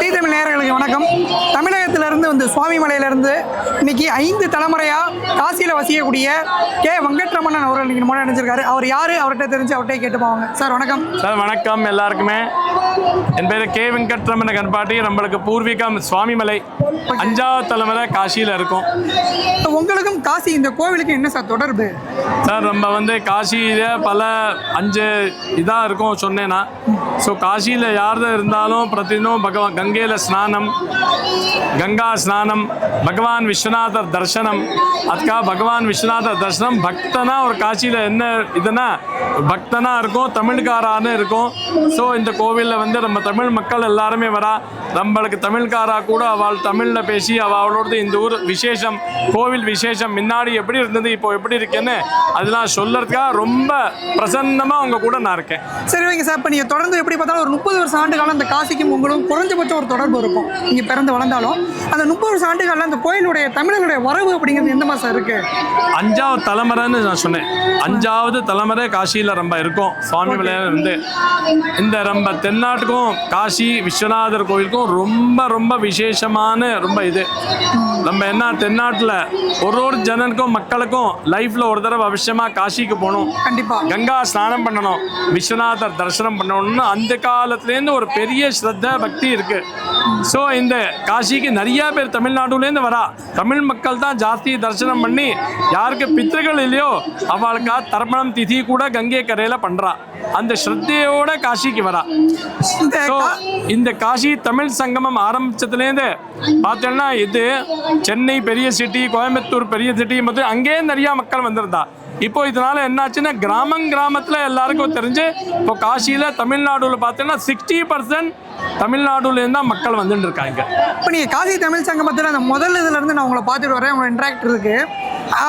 D Tamil நேயர்களுக்கு வணக்கம். தமிழகத்திலிருந்து வந்து சுவாமிமலையிலிருந்து இன்னைக்கு 5 தலைமுறையாக காசியில் வசிக்கக்கூடிய கே வெங்கட்ரமணன் அவர்கள் இன்னைக்கு முன்னாடி நினைச்சிருக்காரு. அவர் யார், அவர்கிட்ட தெரிஞ்சு அவர்கிட்ட கேட்டு போவாங்க. சார் வணக்கம். சார் வணக்கம் எல்லாருக்குமே. என் பேர் கே வெங்கட்ரமண கணபாட்டி. நம்மளுக்கு பூர்வீகம் சுவாமிமலை, 5வது தலைமுறை காசியில் இருக்கும். உங்களுக்கும் காசி இந்த கோவிலுக்கு என்ன சார் தொடர்பு? சார் நம்ம வந்து காசியில் பல 5 இதாக இருக்கும் சொன்னேன்னா. ஸோ காசியில் யார் இருந்தாலும் பிரதிதினம் கங்கையில் ஸ்நானம், கங்கா ஸ்நானம், பகவான் விஸ்வநாதர் தர்சனம். அதுக்காக பகவான் விஸ்வநாதர் தர்சனம் பக்தனா ஒரு காசியில் என்ன இதுனா பக்தனா இருக்கும், தமிழ்காரான்னு இருக்கும். ஸோ இந்த கோவிலில் வந்து நம்ம தமிழ் மக்கள் எல்லாருமே வரா. நம்மளுக்கு தமிழ்காரா கூட அவள் தமிழில் பேசி அவளோட இந்த ஊர் விசேஷம், கோவில் விசேஷம் முன்னாடி எப்படி இருந்தது இப்போ எப்படி இருக்குன்னு அதெல்லாம் சொல்கிறதுக்காக ரொம்ப பிரசன்னமாக அவங்க கூட நான் இருக்கேன். சரி வைங்க சார். இப்போ நீங்கள் தொடர்ந்து எப்படி பார்த்தாலும் ஒரு 30 வருஷம் ஆண்டு காலம் இந்த காசிக்கும் உங்களும் குறைஞ்சபட்சம் ஒரு தொடர்பு இருக்கும். நீங்கள் பிறந்து வளர்ந்தாலும் அந்த 30 வருஷம் ஆண்டுகளில் அந்த கோயிலுடைய தமிழர்களுடைய வரவு அப்படிங்கிறது எந்த மாதம் இருக்குது? 5வது தலைமுறைன்னு நான் சொன்னேன். 5வது தலைமுறை காசியில் ரொம்ப இருக்கும். சுவாமிமலையில் வந்து இந்த ரொம்ப தென்னாட்டுக்கும் காசி விஸ்வநாதர் கோயிலுக்கும் ரொம்ப ரொம்ப விசேஷமான ரொம்ப இது. நம்ம என்ன தென்னாட்டில் ஒரு ஜனனுக்கும் மக்களுக்கும் லைஃப்பில் ஒரு தடவை அவசியமாக காசிக்கு போகணும், கண்டிப்பாக கங்கா ஸ்நானம் பண்ணணும், விஸ்வநாதர் தரிசனம் பண்ணணும்னு அந்த காலத்துலேருந்து ஒரு பெரிய ஸ்ரத்த பக்தி இருக்குது. ஸோ இந்த காசிக்கு நிறையா பேர் தமிழ்நாடுலேருந்து வரா. தமிழ் மக்கள் தான் ஜாஸ்தி தரிசனம் பண்ணி யாருக்கு பித்திருக்கள் இல்லையோ அவளுக்கா தர்ப்பணம் திதி கூட கங்கை கரையில் பண்ணுறா. அந்த ஸ்ரத்தையோட காசிக்கு வரா. இந்த காசி தமிழ் சங்கமம் ஆரம்பிச்சதுலேருந்து பார்த்தோம்னா இது சென்னை பெரிய சிட்டி, கோயம்புத்தூர் பெரிய சிட்டி மற்றும் அங்கேயே நிறையா மக்கள் வந்திருந்தா. இப்போ இதனால என்னாச்சுன்னா கிராமத்தில் எல்லாருக்கும் தெரிஞ்சு இப்போ காசியில் தமிழ்நாடுல பார்த்தீங்கன்னா 60% தமிழ்நாடுலேருந்து தான் மக்கள் வந்துட்டு இருக்காங்க. இப்போ நீங்கள் காசி தமிழ் சங்கமத்தில் அந்த முதல் இதிலேருந்து நான் உங்களை பார்த்துட்டு வரேன், உங்களை இன்ட்ராக்ட் இருக்குது.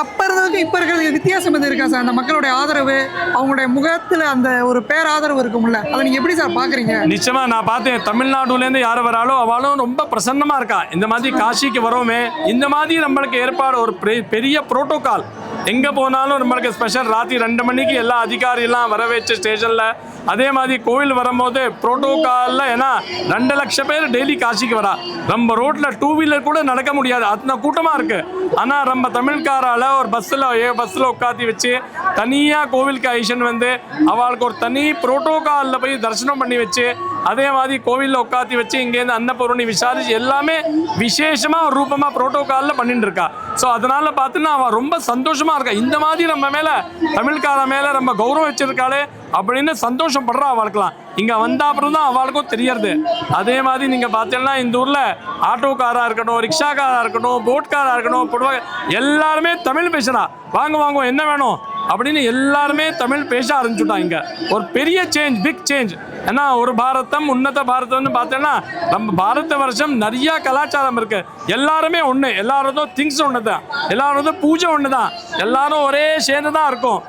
அப்போ இருந்ததுக்கு இப்போ இருக்கிறதுக்கு வித்தியாசம் எது இருக்கா சார்? அந்த மக்களுடைய ஆதரவு, அவங்களுடைய முகத்தில் அந்த ஒரு பேராதரவு இருக்கும்ல, அதை நீங்கள் எப்படி சார் பார்க்குறீங்க? நிச்சயமாக நான் பார்த்தேன். தமிழ்நாடுலேருந்து யார் வராலும் அவளும் ரொம்ப பிரசன்னமாக இருக்கா. இந்த மாதிரி காசிக்கு வரோமே, இந்த மாதிரி நம்மளுக்கு ஏற்பாடு ஒரு பெரிய புரோட்டோகால். எங்கே போனாலும் நம்மளுக்கு ஸ்பெஷல் ராத்திரி 2 மணிக்கு எல்லா அதிகாரியெல்லாம் வர வச்சு ஸ்டேஷனில். அதே மாதிரி கோவில் வரும்போது புரோட்டோகாலில் ஏன்னா 2 லட்சம் பேர் டெய்லி காசிக்கு வரா. நம்ம ரோட்டில் 2 வீலர் கூட நடக்க முடியாது, அத்தனை கூட்டமாக இருக்குது. ஆனால் நம்ம தமிழ்காரால் ஒரு பஸ்ஸில் உட்காத்தி வச்சு தனியாக கோவிலுக்கு ஐஷன் வந்து அவளுக்கு ஒரு தனி புரோட்டோகாலில் போய் தரிசனம் பண்ணி வச்சு அதே மாதிரி கோவிலில் உட்காத்தி வச்சு இங்கேருந்து அன்னபூரணி விசாரிச்சு எல்லாமே விசேஷமாக ஒரு ரூபமாக புரோட்டோகாலில் பண்ணிட்டு இருக்கா. ஸோ அதனால் பார்த்தினா அவள் ரொம்ப சந்தோஷமாக இருக்கா. இந்த மாதிரி நம்ம மேலே தமிழ்கார மேலே நம்ம கௌரவம் வச்சிருக்காளே அப்படின்னு சந்தோஷப்படுறா அவளுக்கெல்லாம். இங்கே வந்த அப்புறம் தான் அவளுக்கும் தெரியறது. அதே மாதிரி நீங்கள் பார்த்தீங்கன்னா இந்த ஊரில் ஆட்டோக்காராக இருக்கட்டும், ரிக்ஷாக்காராக இருக்கட்டும், போட்காராக இருக்கட்டும், எல்லாருமே தமிழ் பேசுகிறா. வாங்க என்ன வேணும் அப்படின்னு எல்லாருமே தமிழ் பேச ஆரம்பிச்சுட்டாங்க. இங்கே ஒரு பெரிய சேஞ்ச், பிக் சேஞ்ச். ஏன்னா ஒரு பாரதம் உன்னத பாரதம்னு பார்த்தோன்னா நம்ம பாரத வருஷம் நிறையா கலாச்சாரம் இருக்குது. எல்லாருமே ஒன்று, எல்லாரும் திங்ஸ் ஒன்று தான், எல்லாரும் பூஜை ஒன்று தான், எல்லாரும் ஒரே சேர்ந்து தான் இருக்கும்.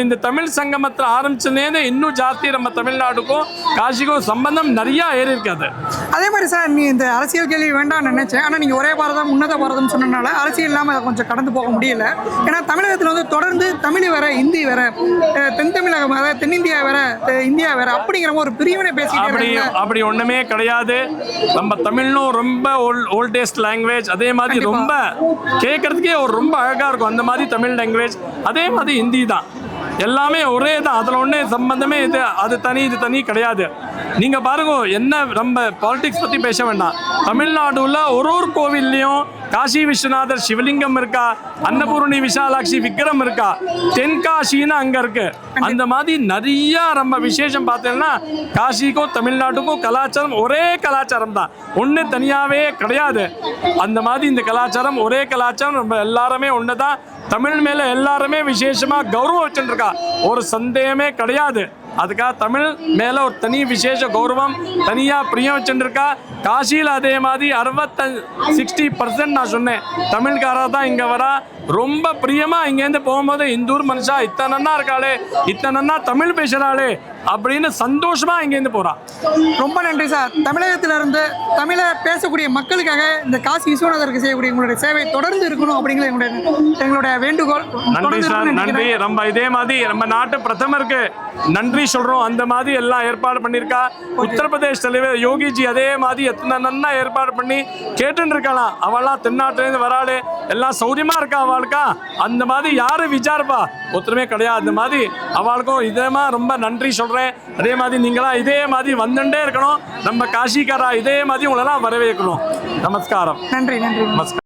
இந்த தமிழ் சங்கமத்தில் ஆரம்பிச்சதுலேருந்து இன்னும் ஜாஸ்தி நம்ம தமிழ்நாடுக்கும் காசிக்கும் சம்பந்தம் நிறையா ஏறி இருக்காது. அதே மாதிரி சார், நீ இந்த அரசியல் கேள்வி வேண்டாம்னு நினைச்சேன். ஆனால் நீங்கள் ஒரே பாரதம் உன்னத பாரதம் சொன்னனால அரசியல் இல்லாமல் அதை கொஞ்சம் கடந்து போக முடியல. ஏன்னா தமிழகத்தில் வந்து தொடர்ந்து தமிழ் வேற, ஹிந்தி வேற, தென் தமிழகம் வேற, தென்னிந்தியா வேற, இந்தியா வேற அப்படிங்கிற ஒரு பிரிவினை பேசி அப்படி ஒன்றுமே கிடையாது. நம்ம தமிழ்னும் ரொம்ப ஓல்டஸ்ட் லாங்குவேஜ். அதே மாதிரி ரொம்ப கேட்கறதுக்கே ஒரு ரொம்ப அழகாக இருக்கும் அந்த மாதிரி தமிழ் லாங்குவேஜ். அதே மாதிரி ஹிந்தி தான், எல்லாமே ஒரே தான். அதில் ஒன்றே சம்பந்தமே அது தனி இது தனி கிடையாது. நீங்கள் பாருங்க, என்ன நம்ம பாலிடிக்ஸ் பற்றி பேச வேண்டாம். தமிழ்நாடுல ஒரு கோவில்லையும் காசி விஸ்வநாதர் சிவலிங்கம் இருக்கா, அன்னபூரணி விசாலாட்சி விக்கிரம் இருக்கா, தென்காசின்னு அங்கே இருக்கு. அந்த மாதிரி நிறையா நம்ம விசேஷம் பார்த்தீங்கன்னா காசிக்கும் தமிழ்நாட்டுக்கும் கலாச்சாரம் ஒரே கலாச்சாரம் தான், ஒன்று தனியாகவே கிடையாது. அந்த மாதிரி இந்த கலாச்சாரம் ஒரே கலாச்சாரம், நம்ம எல்லாருமே ஒன்று தான். தமிழ் மேலே எல்லாருமே விசேஷமாக கௌரவம் வச்சுருக்கா, ஒரு சந்தேகமே கிடையாது. அதுக்காக தமிழ் மேலே ஒரு தனி விசேஷ கௌரவம், தனியாக பிரியம் வச்சுருக்கா. காசியில் அதே மாதிரி 60% நான் சொன்னேன் தமிழ்காரா தான் இங்கே வரா. ரொம்ப பிரியமாக இங்கேருந்து போகும்போது இந்தூர் மனுஷா இத்தனை நன்னா இருக்காளே, இத்தனை நன்னா தமிழ் பேசுகிறாளே அப்படின்னு சந்தோஷமாக இங்கேருந்து போகிறான். ரொம்ப நன்றி சார். தமிழகத்திலிருந்து தமிழை பேசக்கூடிய மக்களுக்காக இந்த காசி விஸ்வநாதருக்கு செய்யக்கூடிய உங்களுடைய சேவை தொடர்ந்து இருக்கணும் அப்படிங்கிறது எங்களுடைய வேண்டுகோள். நன்றி தொடர்ந்து சார், இருக்கணும்னு நன்றி. நினைக்கிறேன். நம்ம இதே மாதிரி நம்ம நாட்டு பிரதமருக்கு நன்றி சொல்றோம். அந்த மாதிரி எல்லாம் ஏற்பாடு பண்ணியிருக்கா. உத்தரப்பிரதேஷ் தலைவர் யோகிஜி அதே மாதிரி எத்தனை நன்னா ஏற்பாடு பண்ணி கேட்டுன்னு இருக்கலாம். அவெல்லாம் தென்னாட்டிலேருந்து வராளே, எல்லாம் சௌரியமா இருக்கா அவளுக்கா. அந்த மாதிரி யாரு விசாரிப்பா, ஒருத்தருமே கிடையாது. அந்த மாதிரி அவளுக்கும் இதே மாதிரி ரொம்ப நன்றி சொல்றேன். அதே மாதிரி நீங்களா இதே மாதிரி வந்துட்டே இருக்கணும். நம்ம காசிக்காரா இதே மாதிரி உங்களெல்லாம் வரவேற்கணும். நமஸ்காரம். நன்றி நன்றி. நமஸ்காரம்.